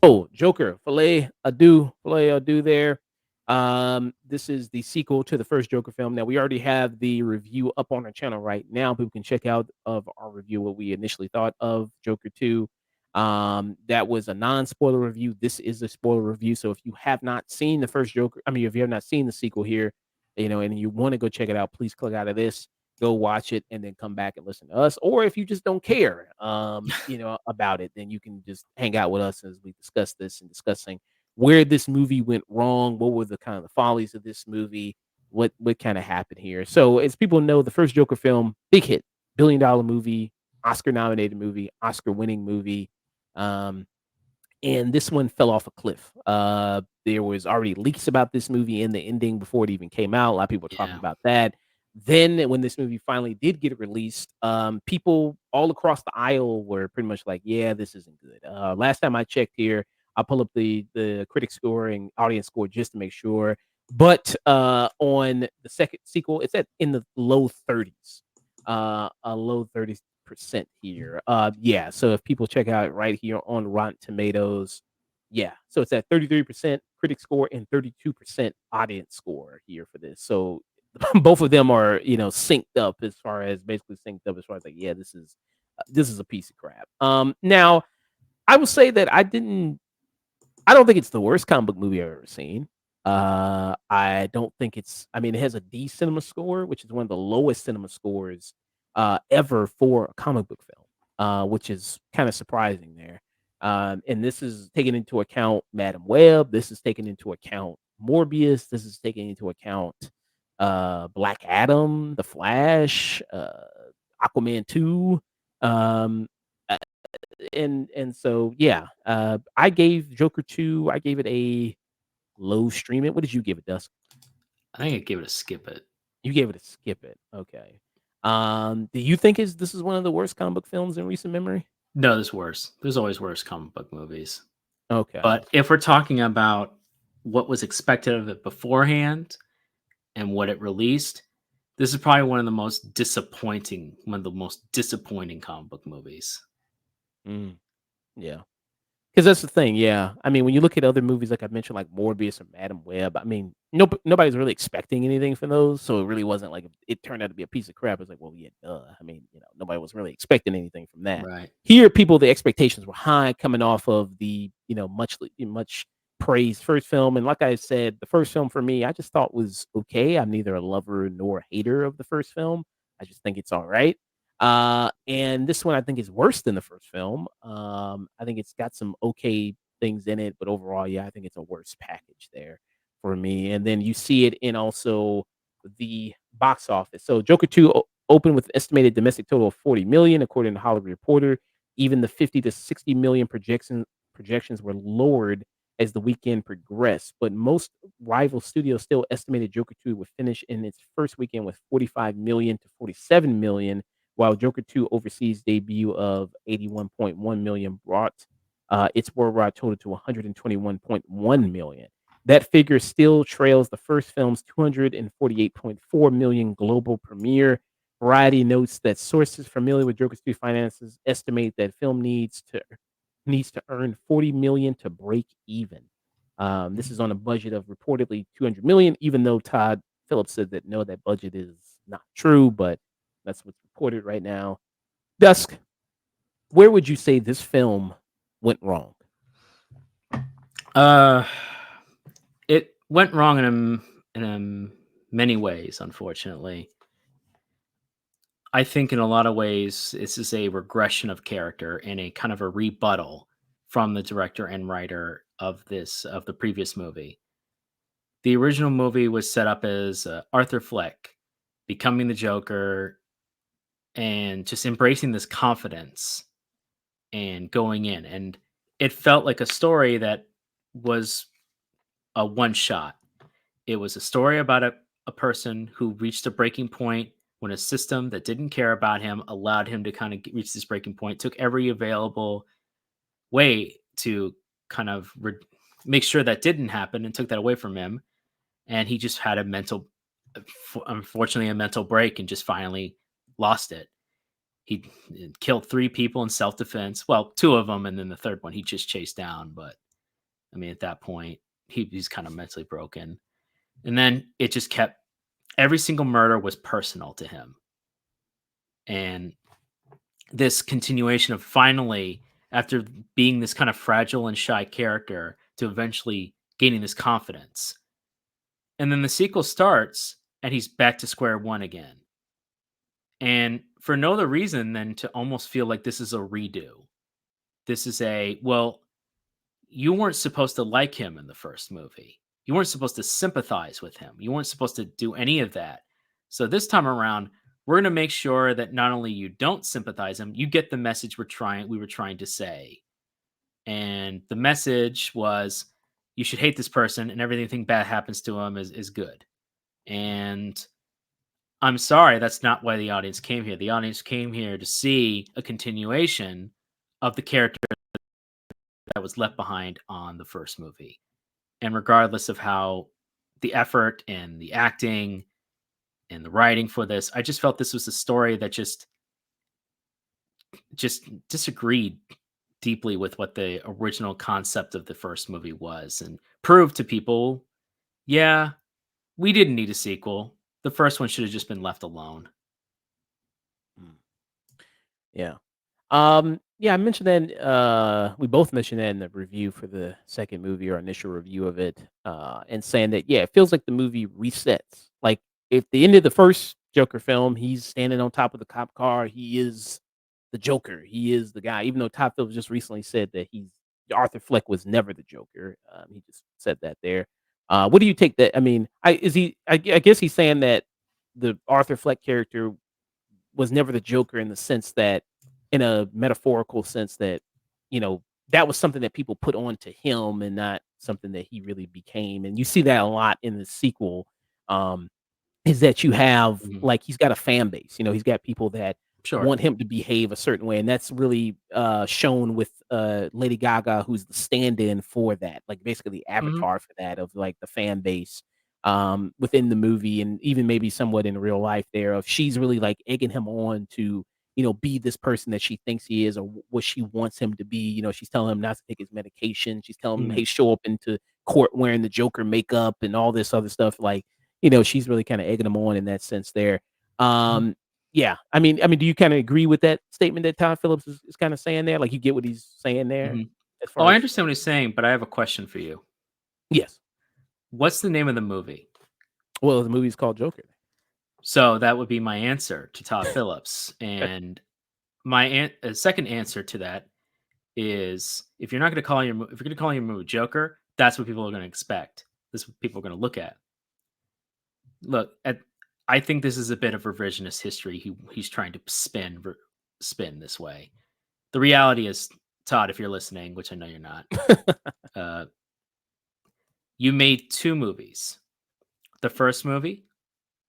Oh, Joker, FOLIE A DEUX there. This is the sequel to the first Joker film. Now we already have the review up on our channel right now. People can check out of our review what we initially thought of Joker 2. That was a non-spoiler review. This is a spoiler review. So if you have not seen the first Joker, I mean, if you have not seen the sequel here, and you want to go check it out, please click out of this, go watch it, and then come back and listen to us. Or if you just don't care, about it, then you can just hang out with us as we discuss this and discussing where this movie went wrong, what were the kind of the follies of this movie, what kind of happened here. So as people know, the first Joker film, big hit, $1 billion movie, Oscar nominated movie, Oscar winning movie. And this one fell off a cliff. There was already leaks about this movie in the ending before it even came out. A lot of people were talking Yeah. about that. Then when this movie finally did get released, people all across the aisle were pretty much like, "Yeah, this isn't good." Last time I checked here, I'll pull up the critic score and audience score just to make sure. But on the second sequel, it's at in the low 30s, a low 30% here. Yeah. So if people check out right here on Rotten Tomatoes, yeah. So it's at 33% critic score and 32% audience score here for this. So both of them are synced up as far as basically synced up as far as like, yeah, this is a piece of crap. Now I will say that I don't think it's the worst comic book movie I've ever seen. I don't think I mean, it has a D cinema score, which is one of the lowest cinema scores ever for a comic book film, which is kind of surprising there. And this is taking into account Madam Web. This is taking into account Morbius. This is taking into account Black Adam, The Flash, Aquaman 2. Um, uh, and so yeah, I gave Joker 2, I gave it a low stream it. What did you give it, Dusk? I think I'd give it a skip it. You gave it a skip it. Okay. Do you think this is one of the worst comic book films in recent memory? No, there's worse. There's always worse comic book movies. Okay. But if we're talking about what was expected of it beforehand and what it released, this is probably one of the most disappointing comic book movies. Mm, yeah. Because that's the thing, yeah. I mean, when you look at other movies, like I mentioned, like Morbius or Madam Web, I mean, nobody's really expecting anything from those, so it really wasn't like it turned out to be a piece of crap. It's like, well, yeah, duh. I mean, nobody was really expecting anything from that. Right. Here, the expectations were high, coming off of the much praised first film, and like I said, the first film for me, I just thought was okay. I'm neither a lover nor a hater of the first film. I just think it's all right. And this one I think is worse than the first film. I think it's got some okay things in it, but overall, yeah, I think it's a worse package there for me. And then you see it in also the box office. So Joker 2 opened with an estimated domestic total of 40 million, according to Hollywood Reporter. Even the 50 to 60 million projections were lowered as the weekend progressed, but most rival studios still estimated Joker 2 would finish in its first weekend with 45 million to 47 million, while Joker 2 overseas debut of 81.1 million brought its worldwide total to 121.1 million. That figure still trails the first film's 248.4 million global premiere. Variety notes that sources familiar with Joker 2 finances estimate that film needs to earn 40 million to break even. This is on a budget of reportedly 200 million, even though Todd Phillips said that no, that budget is not true, but that's what's reported right now. Dusk, where would you say this film went wrong? It went wrong in many ways, unfortunately. I think in a lot of ways, this is a regression of character and a kind of a rebuttal from the director and writer of the previous movie. The original movie was set up as Arthur Fleck becoming the Joker and just embracing this confidence and going in. And it felt like a story that was a one shot. It was a story about a person who reached a breaking point when a system that didn't care about him allowed him to kind of reach this breaking point, took every available way to kind of make sure that didn't happen and took that away from him. And he just had a unfortunately, a mental break and just finally lost it. He killed 3 people in self-defense. Well, 2 of them, and then the third one he just chased down. But I mean, at that point, he's kind of mentally broken. And then it just kept every single murder was personal to him. And this continuation of finally, after being this kind of fragile and shy character, to eventually gaining this confidence. And then the sequel starts, and he's back to square one again. And for no other reason than to almost feel like this is a redo. This is well, you weren't supposed to like him in the first movie. You weren't supposed to sympathize with him. You weren't supposed to do any of that. So this time around, we're going to make sure that not only you don't sympathize him, you get the message we were trying to say. And the message was you should hate this person and everything bad happens to him is good. And I'm sorry, that's not why the audience came here. The audience came here to see a continuation of the character that was left behind on the first movie. And regardless of how the effort and the acting and the writing for this, I just felt this was a story that just disagreed deeply with what the original concept of the first movie was, and proved to people, yeah, we didn't need a sequel. The first one should have just been left alone. Yeah. Yeah, I mentioned that we both mentioned that in the review for the second movie or initial review of it, and saying that yeah, it feels like the movie resets. Like if the end of the first Joker film, he's standing on top of the cop car, he is the Joker. He is the guy. Even though Todd Phillips just recently said that Arthur Fleck was never the Joker. He just said that there. What do you take that? I mean, I guess he's saying that the Arthur Fleck character was never the Joker in the sense that, in a metaphorical sense, that that was something that people put on to him and not something that he really became. And you see that a lot in the sequel. Is that you have Mhm. like he's got a fan base. He's got people that Sure. want him to behave a certain way, and that's really shown with Lady Gaga, who's the stand-in for that, like basically the Mhm. avatar for that of like the fan base within the movie, and even maybe somewhat in real life. There, of she's really like egging him on to be this person that she thinks he is, or what she wants him to be. She's telling him not to take his medication. She's telling him, Mhm. hey, show up into court wearing the Joker makeup and all this other stuff. Like she's really kind of egging him on in that sense there. Mhm. Um, yeah, I mean, do you kind of agree with that statement that Todd Phillips is kind of saying there? Like, you get what he's saying there, Mhm. as Oh, far I as understand what he's saying, but I have a question for you. yes. What's the name of the movie? Well, the movie's called Joker. So that would be my answer to Todd Phillips. Okay. And my second answer to that is if you're not going to call if you're going to call your movie Joker, that's what people are going to expect. This is what people are going to look at. Look, I think this is a bit of revisionist history. He's trying to spin this way. The reality is, Todd, if you're listening, which I know you're not, uh, you made 2 movies. The first movie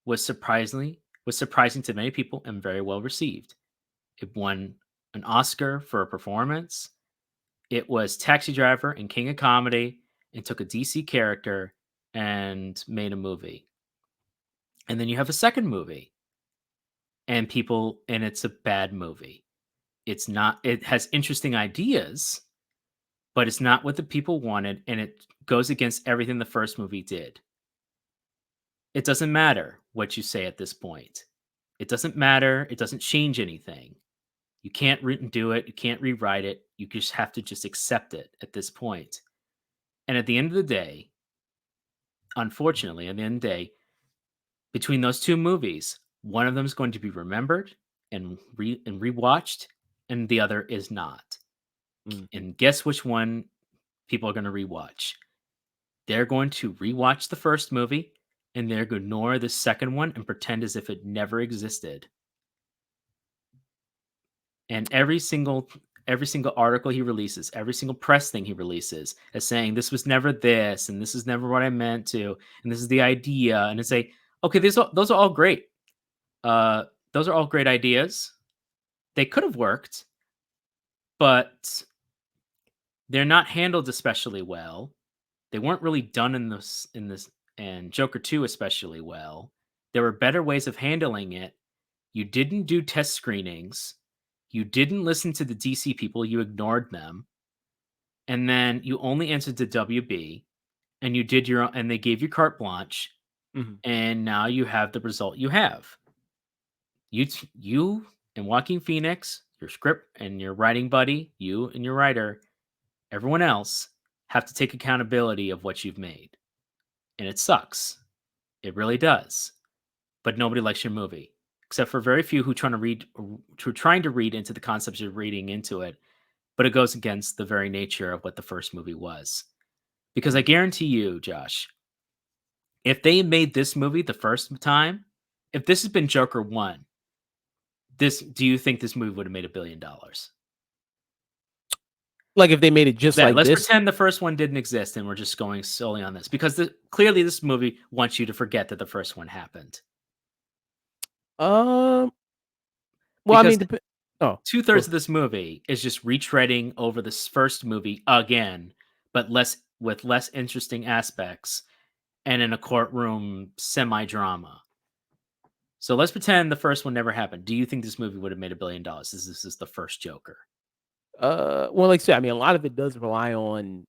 was surprising to many people and very well received. It won an Oscar for a performance. It was Taxi Driver and King of Comedy, and took a DC character and made a movie. And then you have a second movie, and it's a bad movie. It's not. It has interesting ideas, but it's not what the people wanted, and it goes against everything the first movie did. It doesn't matter what you say at this point. It doesn't matter. It doesn't change anything. You can't do it. You can't rewrite it. You just have to just accept it at this point. And at the end of the day, unfortunately, at the end of the day, between those 2 movies, one of them is going to be remembered and rewatched, and the other is not. Mhm. And guess which one people are going to rewatch? They're going to rewatch the first movie, and they're going to ignore the second one and pretend as if it never existed. And every single article he releases, every single press thing he releases is saying this was never this, and this is never what I meant to, and this is the idea. And it's like, okay, those are all great. Uh, those are all great ideas. They could have worked, but They're not handled especially well. They weren't really done and Joker 2 especially well. There were better ways of handling it. You didn't do test screenings. You didn't listen to the DC people, you ignored them. And then you only answered to WB and you did your own, and they gave you carte blanche, Mhm. and now you have the result you have. You and Joaquin Phoenix, your script and your writing buddy, you and your writer, everyone else have to take accountability of what you've made. And it sucks. It really does. But nobody likes your movie, except for very few who are trying to read into the concepts you're reading into it, but it goes against the very nature of what the first movie was. Because I Mhm. guarantee you, Josh, if they had made this movie the first time, if this has been Joker 1, do you think this movie would have made $1 billion? Like, if they made it just Yeah, like let's this? pretend the first one didn't exist and we're just going solely on this because clearly this movie wants you to forget that the first one happened. Um, well, I Because mean, oh, two-thirds go of this movie is just retreading over this first movie again, but less interesting aspects and in a courtroom semi-drama. So let's pretend the first one never happened. Do you think this movie would have made $1 billion? This is the first Joker. Well, like I said, I mean, a lot of it does rely on,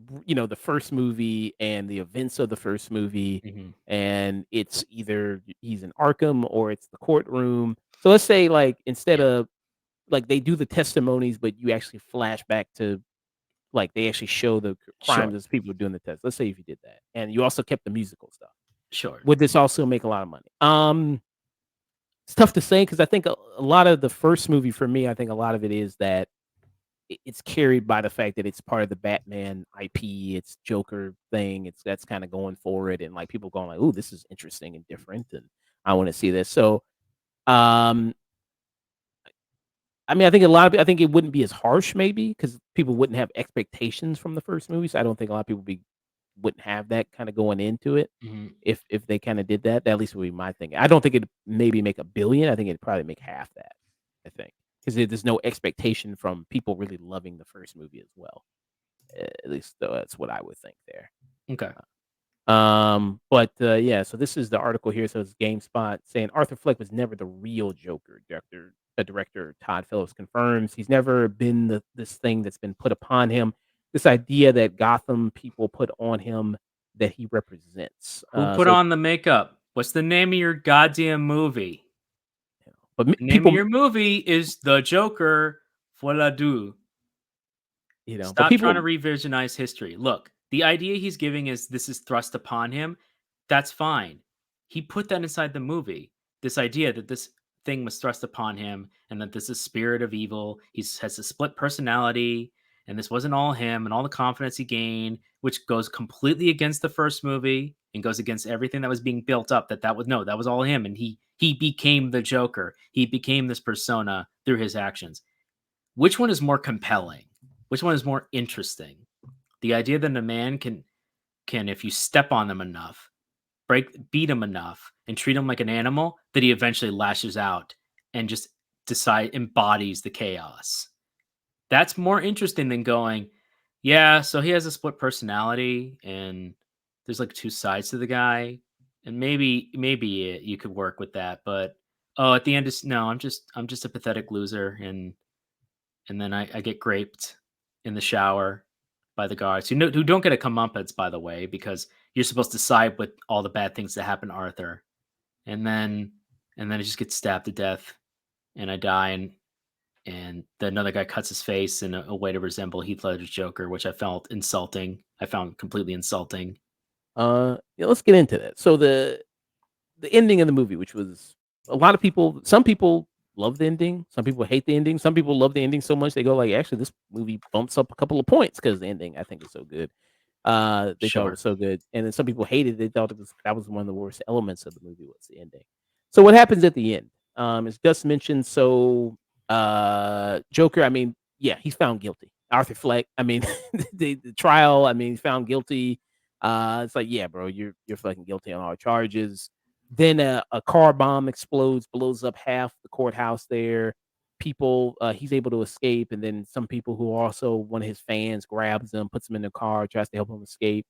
the first movie and the events of the first movie, Mhm. and it's either he's in Arkham or it's the courtroom. So let's say, like, instead Yeah, of like they do the testimonies, but you actually flash back to like they actually show the sure, crimes as people doing the test. Let's say if you did that, and you also kept the musical stuff, sure. would this also make a lot of money? It's tough to say because I think a lot of the first movie for me, I think a lot of it is that it's carried by the fact that it's part of the Batman IP, it's Joker thing, it's that's kinda going for it, and, like, people going like, "Ooh, this is interesting and different, and I wanna see this." So, um, I mean, I think it wouldn't be as harsh maybe because people wouldn't have expectations from the first movie, so I don't think a lot of people wouldn't have that kinda going into it Mhm. if they kinda did that. That at least would be my thinking. I don't think it'd maybe make 1,000,000,000, I think it'd probably make half that, I think, 'cause there's no expectation from people really loving the first movie as well. At least, that's what I would think there. Okay. But, yeah, so this is the article here. So it's GameSpot saying Arthur Fleck was never the real Joker. Director Todd Phillips confirms he's never been this thing that's been put upon him. This idea that Gotham people put on him that he represents. Who put on the makeup? What's the name of your goddamn movie? But The name of people, your movie is The Joker, FOLIE A DEUX. but Stop trying to people, revisionize history. Look, the idea he's giving is this is thrust upon him. That's fine. He put that inside the movie. This idea that this thing was thrust upon him and that this is spirit of evil. He has a split personality and this wasn't all him and all the confidence he gained, which goes completely against the first movie and goes against everything that was being built up. That was all him, and he became the Joker. He became this persona through his actions. Which one is more compelling? Which one is more interesting? The idea that a man can if you step on them enough, beat him enough, and treat him like an animal, that he eventually lashes out and just embodies the chaos. That's more interesting than going, yeah, so he has a split personality and there's like two sides to the guy. And maybe you could work with that, but oh, at the end is no, I'm just a pathetic loser and then I get graped in the shower by the guards who don't get a comeuppance, by the way, because you're supposed to side with all the bad things that happen to Arthur, and then I just get stabbed to death, and I die, and then another guy cuts his face in a way to resemble Heath Ledger's Joker, which I felt insulting. I found completely insulting. yeah, let's get into that. So the ending of the movie, which was a lot of people, some people love the ending, some people hate the ending, some people love the ending so much they go like, actually, this movie bumps up a couple of points because the ending I think is so good. They thought it Sure. was so good, and then some people hated it. They thought that was one of the worst elements of the movie was the ending. So what happens at the end? As Gus mentioned, so Joker. I mean, yeah, he's found guilty. Arthur Fleck. I mean, the trial. I mean, he's found guilty. It's like, yeah, bro, you're fucking guilty on all charges. Then a car bomb explodes, blows up half the courthouse there. people, he's able to escape, and then some people who are also one of his fans grabs him, puts him in the car, tries to help him escape.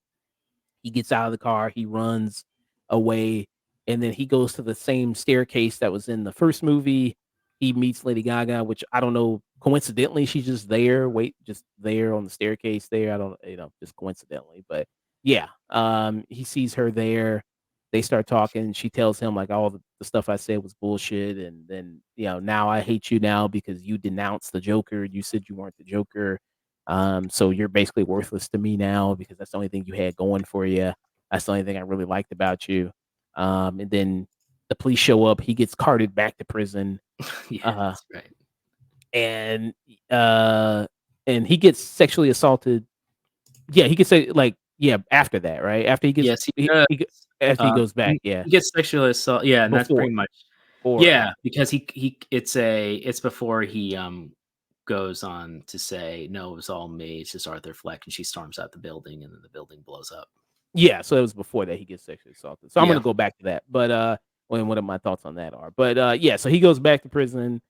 He gets out of the car, he runs away, and then he goes to the same staircase that was in the first movie. He meets Lady Gaga, which I don't know, coincidentally, she's just there, just there on the staircase there. I don't, just coincidentally, but yeah, he sees her there. They start talking. She tells him like all the stuff I said was bullshit, and then now I hate you now because you denounced the Joker. You said you weren't the Joker. So you're basically worthless to me now because that's the only thing you had going for you. That's the only thing I really liked about you. And then the police show up. He gets carted back to prison. Yeah, Uh, that's right. and uh, and he gets sexually assaulted. Yeah, he could say like after that, right? After he gets Yes, he does. after he goes back, He gets sexually assault, yeah, and that's before pretty much, before yeah, because it's before he, goes on to say, "No, it was all me, it's just Arthur Fleck," and she storms out the building, and then the building blows up. yeah, so it was before that he gets sexually assaulted. So I'm gonna Yeah. go back to that, but when what my thoughts on that are. But yeah, so he goes back to prison.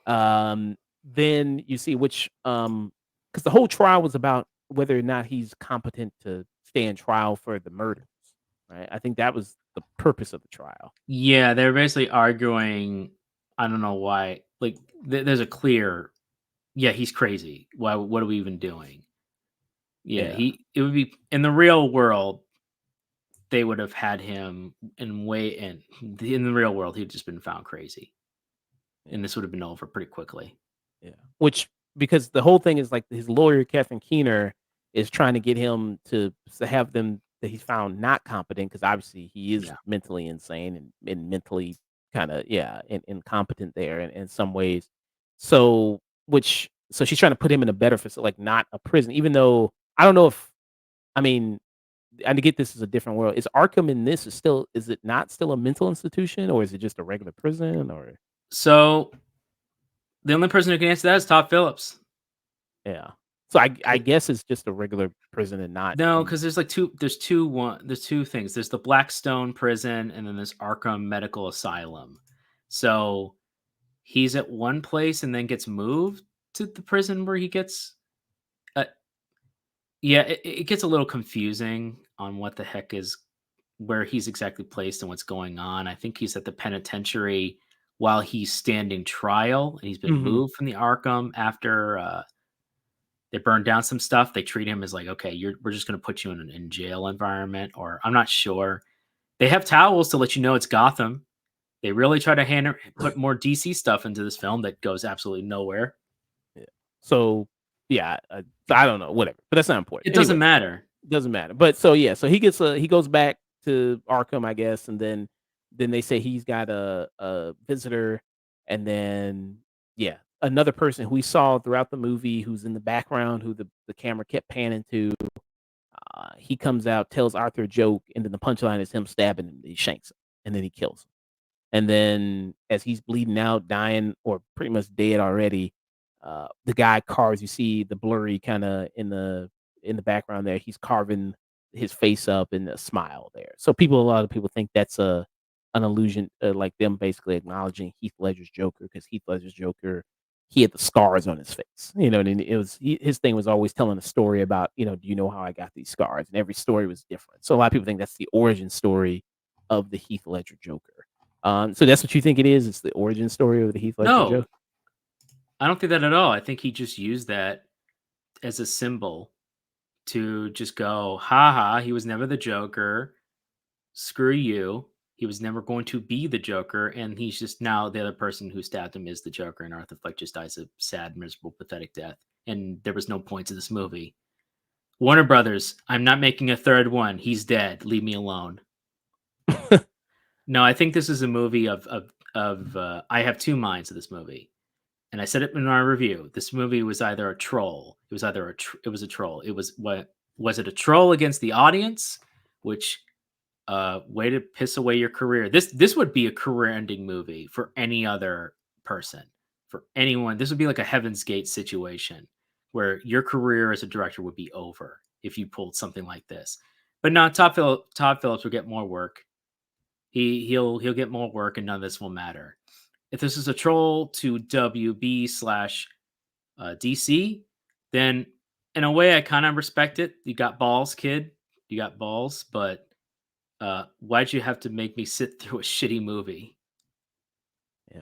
Um, then you see because the whole trial was about whether or not he's competent to stand trial for the murders, right? I think that was the purpose of the trial. Yeah, they're basically arguing, I don't know why, like, there's a clear, "Yeah, he's crazy. Why what are we even doing?" Yeah, Yeah, it would be in the real world, they would have had him in the real world, he'd just been found crazy, and yeah. this would have been over pretty quickly. Yeah, which because the whole thing is like his lawyer, Catherine Keener, is trying to get him to have them that he's found not competent because obviously he is Yeah. mentally insane and mentally kind of incompetent there in some ways. So she's trying to put him in a better facility, like not a prison, even though I don't know if I mean I get this is a different world. Is Arkham in this is it not still a mental institution or is it just a regular prison or So, the only person who can answer that is Todd Phillips. yeah. So I 'Cau guess it's just a regular prison and not No, in because there's, like, 2 there's 2 things. There's the Blackstone prison, and then there's Arkham Medical Asylum. So, he's at one place and then gets moved to the prison where he gets, uh yeah, it gets a little confusing on what the heck is where he's exactly placed and what's going on. I think he's at the penitentiary while he's standing trial, and he's been Mhm. moved from the Arkham after, they burned down some stuff. They treat him as like, "Okay, we're just gonna put you in an in jail environment," or I'm not sure. They have towels to let you know it's Gotham. They really try to put more DC stuff into this film that goes absolutely nowhere. Yeah. So, yeah, so I don't know, whatever, but that's not important. It doesn't Anyway, matter. doesn't matter. But so, yeah, so he goes back to Arkham, I guess, and then they say he's got a visitor, and then, yeah, another person who we saw throughout the movie who's in the background, who the camera kept panning to, he comes out, tells Arthur a joke, and then the punchline is him stabbing him, he shanks him, and then he kills him. And then as he's bleeding out, dying, or pretty much dead already, the guy carves. You see the blurry kind of in the background there. He's carving his face up in a smile there. So a lot of people think that's an illusion, like them basically acknowledging Heath Ledger's Joker because Heath Ledger's Joker, he had the scars on his face. And his thing was always telling a story about do you know how I got these scars? And every story was different. So a lot of people think that's the origin story of the Heath Ledger Joker. So that's what you think it is? It's the origin story of the Heath Ledger No, Joker? I don't think that at all. I think he just used that as a symbol to just go, "Ha ha, he was never the Joker. Screw you. He was never going to be the Joker, and he's just now the other person who stabbed him is the Joker, and Arthur Fleck just dies a sad, miserable, pathetic death. And there was no point to this movie. Warner Brothers, I'm not making a third one. He's dead. Leave me alone." No, I think this is a movie of I have two minds of this movie, and I said it in our review. This movie was either a troll. It was either it was a troll. It was it a troll against the audience, which way to piss away your career. This would be a career-ending movie for any other person, for anyone. This would be like a Heaven's Gate situation where your career as a director would be over if you pulled something like this. But no, Todd Phillips will get more work. He'll get more work, and none of this will matter. if this is a troll to WB slash DC, then in a way I kind of respect it. You got balls, kid. You got balls, but why'd you have to make me sit through a shitty movie? Yeah.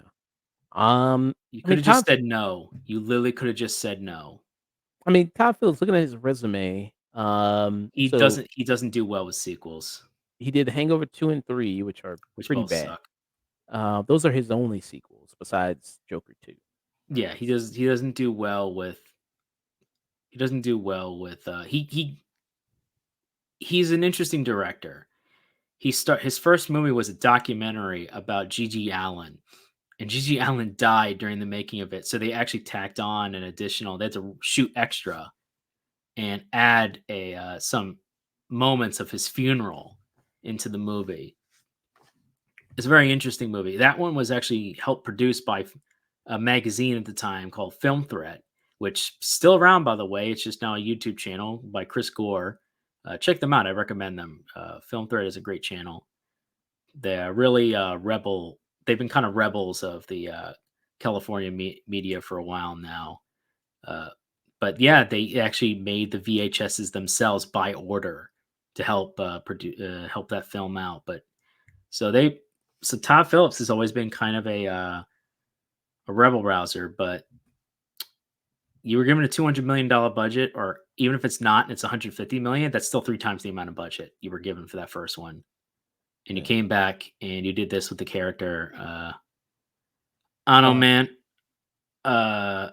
You I could mean, have just said no. You literally could have just said no. Todd Phillips, looking at his resume, He so doesn't. He doesn't do well with sequels, he did Hangover 2 and 3, which are which pretty both bad. suck. Those are his only sequels besides Joker 2. Yeah, he does. He doesn't do well with. He doesn't do well with. He's an interesting director. His first movie was a documentary about Gigi Allen, and Gigi Allen died during the making of it. So they actually tacked on an additional. They had to shoot extra and add a some moments of his funeral into the movie. It's a very interesting movie. That one was actually helped produced by a magazine at the time called Film Threat, which still around by the way. It's just now a YouTube channel by Chris Gore. Check them out. I recommend them. Film Threat is a great channel. They're really rebel. They've been kind of rebels of the California media for a while now. Uh, but yeah, they actually made the VHSs themselves by order to help help that film out. But so they so Todd Phillips has always been kind of a rebel rouser, but you were given a $200 million budget, or even if it's not, and it's 150 million. That's still three times the amount of budget you were given for that first one. And you Yeah. came back and you did this with the character. I don't know, Uh, man. Uh,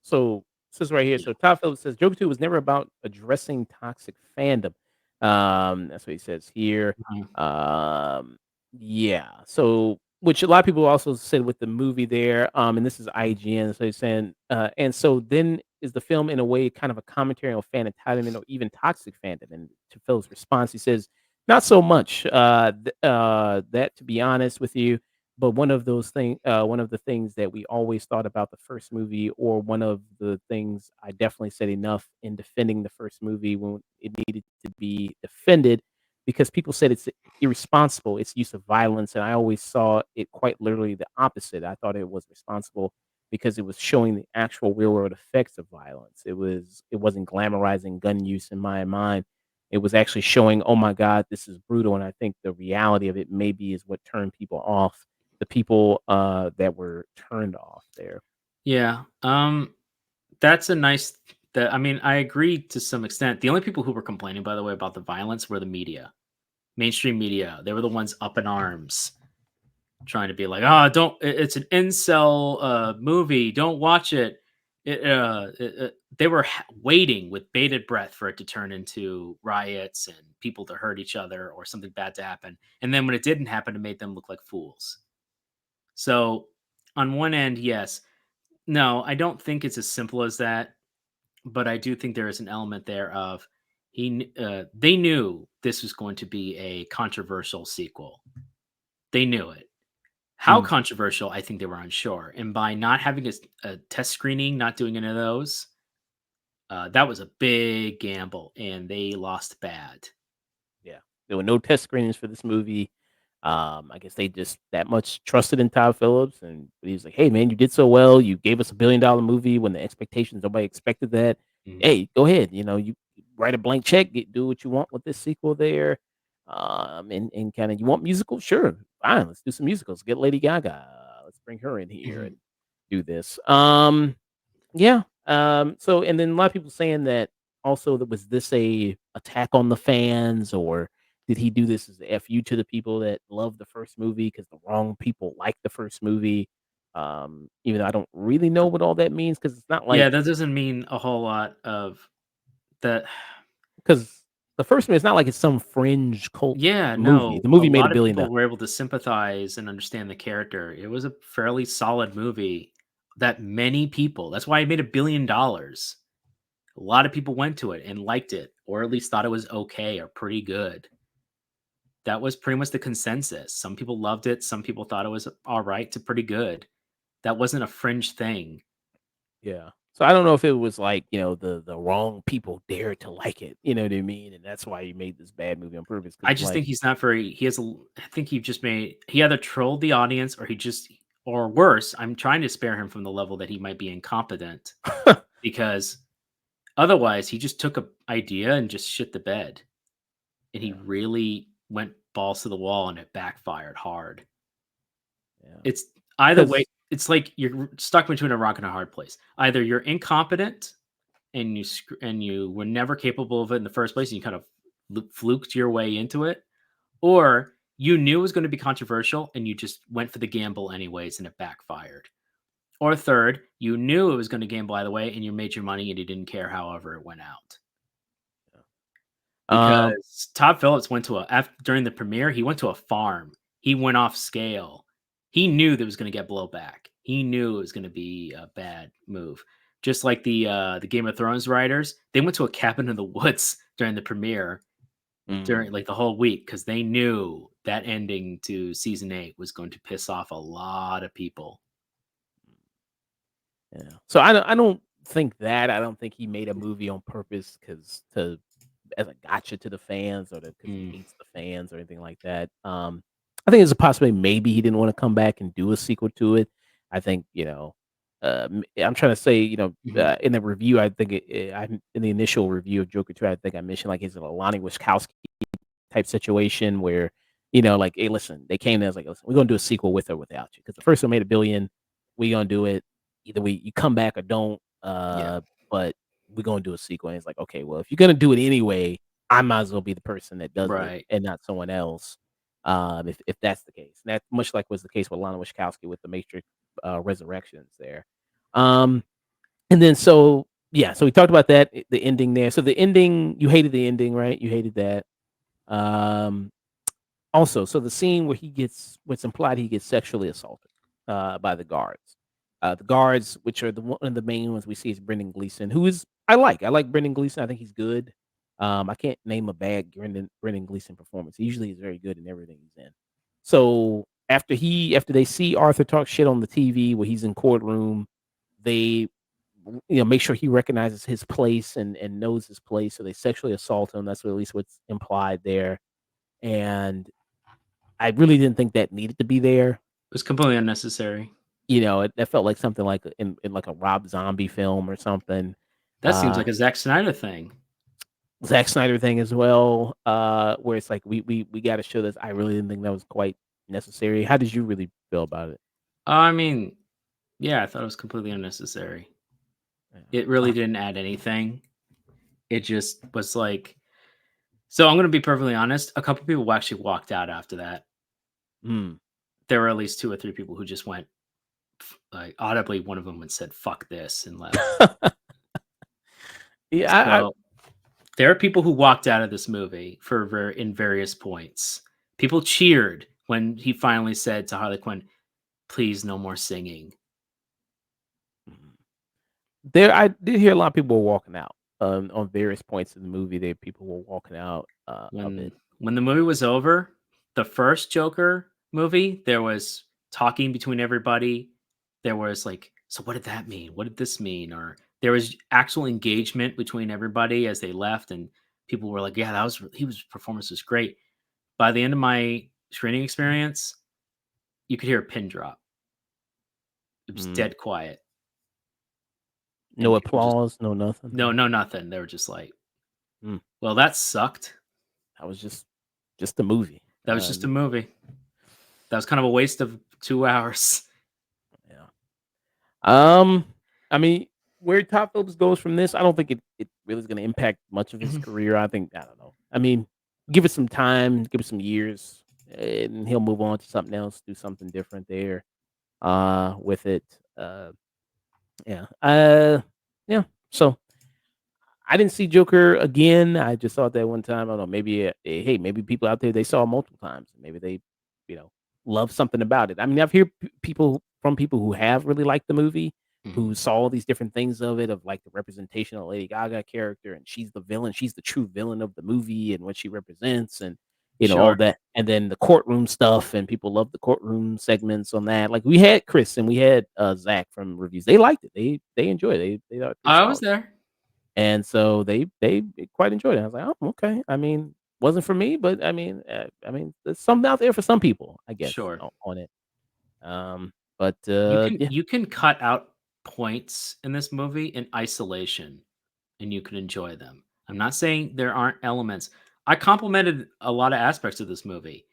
so it says right here, yeah. so Todd Phillips says Joker 2 was never about addressing toxic fandom. That's what he says here. Mhm. Um, yeah. So which a lot of people also said with the movie there, and this is IGN, so he's saying, and so then is the film in a way kind of a commentary on fan entitlement or even toxic fandom? And to Phil's response, he says, not so much. That to be honest with you, but one of the things that we always thought about the first movie, or one of the things I definitely said enough in defending the first movie when it needed to be defended, because people said it's irresponsible, its use of violence, and I always saw it quite literally the opposite. I thought it was responsible because it was showing the actual real world effects of violence. It wasn't glamorizing gun use in my mind. It was actually showing, oh my God, this is brutal. And I think the reality of it maybe is what turned people off, the people that were turned off there. Yeah. That's a nice. That I mean, I agree to some extent. The only people who were complaining, by the way, about the violence were the media, mainstream media. They were the ones up in arms, trying to be like, "Ah, don't. It's an incel movie. Don't watch it." They were waiting with bated breath for it to turn into riots and people to hurt each other or something bad to happen. And then when it didn't happen, it made them look like fools. So, on one end, yes. No, I don't think it's as simple as that, but I do think there is an element there of they knew this was going to be a controversial sequel. They knew it. How Mm, controversial, I think they were unsure. And by not having a test screening, not doing any of those, that was a big gamble, and they lost bad. yeah, there were no test screenings for this movie. I guess they just that much trusted in Todd Phillips, and he was like, "Hey, man, you did so well. You gave us $1 billion movie when the expectations nobody expected that. Mhm. Hey, go ahead. You write a blank check, do what you want with this sequel there. And kind of you want musical, sure, fine. Let's do some musicals. Get Lady Gaga. Let's bring her in here Mhm. and do this. Yeah. So and then a lot of people saying that also that was this a attack on the fans, or did he do this as a FU to the people that love the first movie because the wrong people like the first movie? Even though I don't really know what all that means, because it's not Yeah, like that doesn't mean a whole lot of that. because the first movie, it's not like it's some fringe cult Yeah, movie. no, The a movie made lot of $1 billion. people were able to sympathize and understand the character. It was a fairly solid movie that many people. That's why it made $1 billion. A lot of people went to it and liked it, or at least thought it was okay or pretty good. That was pretty much the consensus. Some people loved it. Some people thought it was all right to pretty good. That wasn't a fringe thing. Yeah. So I don't know if it was like, the wrong people dared to like it, you know what I mean? And that's why he made this bad movie on purpose, I because just like think he's not very. He has. I think he just made. He either trolled the audience or he just or worse, I'm trying to spare him from the level that he might be incompetent because otherwise he just took a idea and just shit the bed. And he Yeah, really went balls to the wall and it backfired hard. yeah. It's either way, Because it's like you're stuck between a rock and a hard place. Either you're incompetent and and you were never capable of it in the first place and you kind of fluked your way into it, or you knew it was going to be controversial and you just went for the gamble anyways and it backfired. Or third, you knew it was going to gamble either way and you made your money and you didn't care however it went out. um, Because Todd Phillips went to during the premiere, he went to a farm. He went off scale. He knew that was gonna get blowback. He knew it was gonna be a bad move. Just like the Game of Thrones writers, they went to a cabin in the woods during the premiere, mm, during, like, the whole week because they knew that ending to season 8 was going to piss off a lot of people. yeah. So I don't think that. I don't think he made a movie on purpose because to as a gotcha to the fans or because he Mm, hates the fans or anything like that. I think there's a possibility maybe he didn't want to come back and do a sequel to it. I think I'm trying to say mhm. in the review I think in the initial review of Joker 2 I think I mentioned like is it a Lonnie Wiskowski type situation where, like, "Hey, listen," they came there, I was like, "Listen, we're gonna do a sequel with or without you because the first one made 1,000,000,000. We gonna do it. Either you come back or don't, Yeah, but we're gonna do a sequel." And it's like, "Okay, well, if you're gonna do it anyway, I might as well be the person that does it right. and not someone else, if that's the case." And that much like was the case with Lana Wachowski with the Matrix, Resurrections there. Um, and then so we talked about that, the ending there. So the ending, you hated the ending, right? You hated that. Um Also, so the scene where what's implied he gets sexually assaulted, by the guards. The guards, which are one of the main ones we see is Brendan Gleeson, who is I like Brendan Gleeson, I think he's good. I can't name a bad Brendan Gleeson performance. He usually is very good in everything he's in. So, after they see Arthur talk shit on the TV where he's in courtroom, they, make sure he recognizes his place and knows his place, so they sexually assault him, that's what at least what's implied there, and I really didn't think that needed to be there. It was completely unnecessary. That felt like something like in like a Rob Zombie film or something. That seems Uh, like a Zack Snyder thing. Zack Snyder thing as well, where it's like we got to show this. I really didn't think that was quite necessary. How did you really feel about it? I mean, yeah, I thought it was completely unnecessary. Yeah. It really didn't add anything. It just was like, so I'm gonna be perfectly honest, a couple people actually walked out after that. Mm. There were at least 2 or 3 people who just went, like, audibly, one of them had said, "Fuck this," and left. Yeah, So, there are people who walked out of this movie for in various points. People cheered when he finally said to Harley Quinn, "Please, no more singing." I did hear a lot of people were walking out on various points in the movie. There, people were walking out of it. When the movie was over, the first Joker movie, there was talking between everybody. There was like, "So what did that mean? What did this mean?" Or there was actual engagement between everybody as they left, and people were like, "Yeah, that was his performance was great." By the end of my screening experience, you could hear a pin drop. It was Mm. dead quiet, and No people just applause, no nothing. no, nothing. They were just like, Mm. "Well, that sucked. That was just a movie. That was just a movie. That was kind of a waste of 2 hours." Yeah. Um, I mean, where Todd Phillips goes from this, I don't think it really is gonna impact much of his career. I don't know. I mean, give it some time, give it some years, and he'll move on to something else, do something different there, with it. Yeah. Yeah. So I didn't see Joker again. I just saw it that one time. I don't know. Maybe hey, maybe people out there they saw it multiple times. Maybe they, you know, love something about it. I mean, I've heard people who have really liked the movie, Mhm. who saw all these different things of it, of like the representation of Lady Gaga character, and she's the villain. She's the true villain of the movie and what she represents, and all Sure. that. And then the courtroom stuff, and people love the courtroom segments on that. Like we had Chris and we had Zach from reviews. They liked it. They enjoyed it. They thought it pretty I was solid. there. And so they quite enjoyed it. I was like, "Oh, okay." I mean, wasn't for me, but I mean, there's something out there for some people, I guess, Sure. on it. Um But, yeah. You can cut out points in this movie in isolation, and you can enjoy them. I'm not saying there aren't elements. I complimented a lot of aspects of this movie.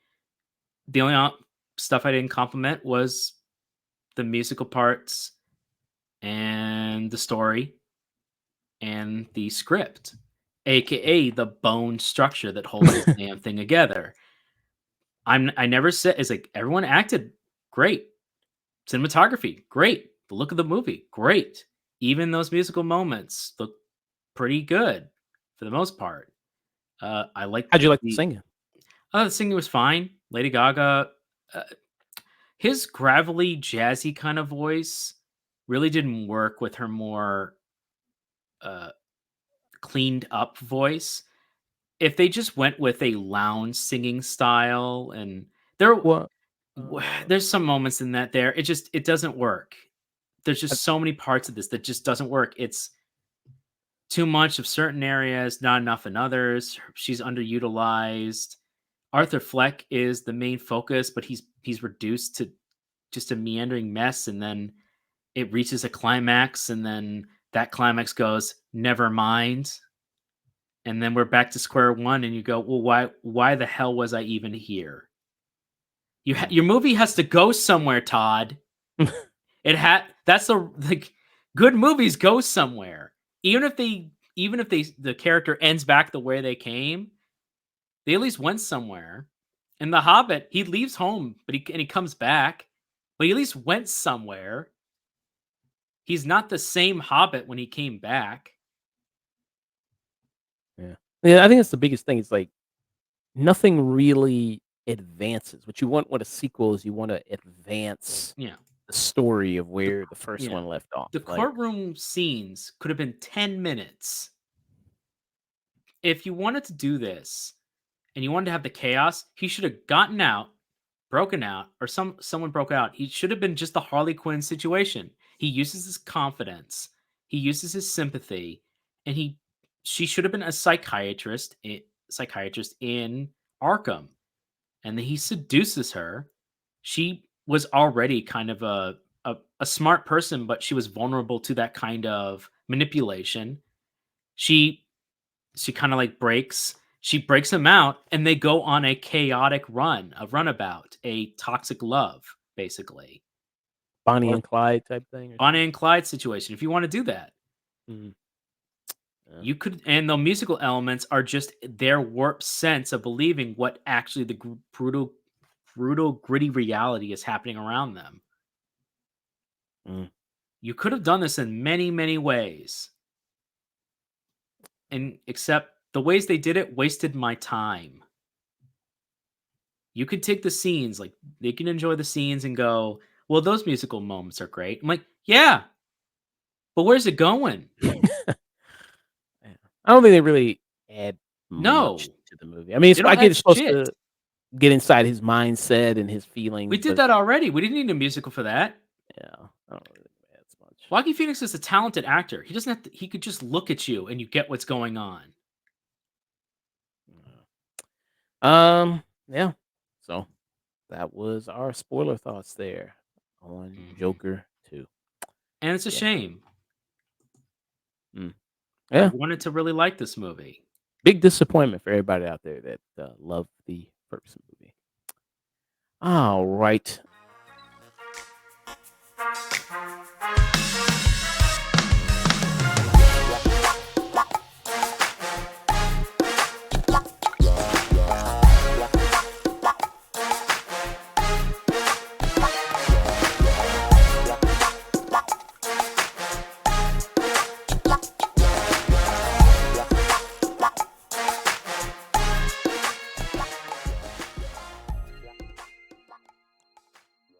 The only stuff I didn't compliment was the musical parts and the story and the script, aka the bone structure that holds this damn thing together. I never said it's like everyone acted great. Cinematography, great. The look of the movie, great. Even those musical moments look pretty good for the most part. I like How'd you like the the singing? the singing was fine. Lady Gaga, uh, his gravelly, jazzy kind of voice really didn't work with her more uh, cleaned up voice. If they just went with a lounge singing style, and there, Well, uh, there's some moments in that there, it doesn't work. There's I just so many parts of this that just doesn't work. It's too much of certain areas, not enough in others. She's underutilized. Arthur Fleck is the main focus, but he's reduced to just a meandering mess, and then it reaches a climax, and then that climax goes, never mind. And then we're back to square one, and you go, well, why the hell was I even here? mm. Your movie has to go somewhere, Todd. That's the like good movies go somewhere. Even if they the character ends back the way they came, they at least went somewhere. In The Hobbit, he leaves home, but he comes back. But he at least went somewhere. He's not the same Hobbit when he came back. Yeah. Yeah, I think that's the biggest thing. It's like nothing really advances. What you want with a sequel is you wanna advance Yeah. the story of The where the first yeah. one left off. The Like, courtroom scenes could have been 10 minutes. If you wanted to do this and you wanted to have the chaos, he should have gotten out, broken out, or someone broke out. He should have been just the Harley Quinn situation. He uses his confidence, he uses his sympathy, and she should have been a psychiatrist in Arkham, and then he seduces her. She was already kind of a smart person, but she was vulnerable to that kind of manipulation. She she kind of like she breaks him out, and they go on a chaotic run, a runabout, a toxic love, basically. Bonnie Or and Clyde type thing or Bonnie something. and Clyde situation. If you want to do that, Mhm. Yeah. you could, and the musical elements are just their warped sense of believing what actually the brutal, gritty reality is happening around them. Mm. You could have done this in many, many ways, and except the ways they did it wasted my time. You could take the scenes, like they can enjoy the scenes and go, well, those musical moments are great. I'm like, yeah, but where's it going? Yeah. I don't think they really add much No, to the movie. I mean, they I don't get add it's supposed shit. to get inside his mindset and his We feelings, did but that already. We didn't need a musical for that. yeah, I don't really think it adds much. Joaquin Phoenix is a talented actor. He doesn't have to, he could just look at you and you get what's going on. Yeah. So that was our spoiler thoughts there on Mhm. Joker 2. And it's a Yeah. shame. Mm. I Yeah. wanted to really like this movie. Big disappointment for everybody out there that loved the first movie. All right.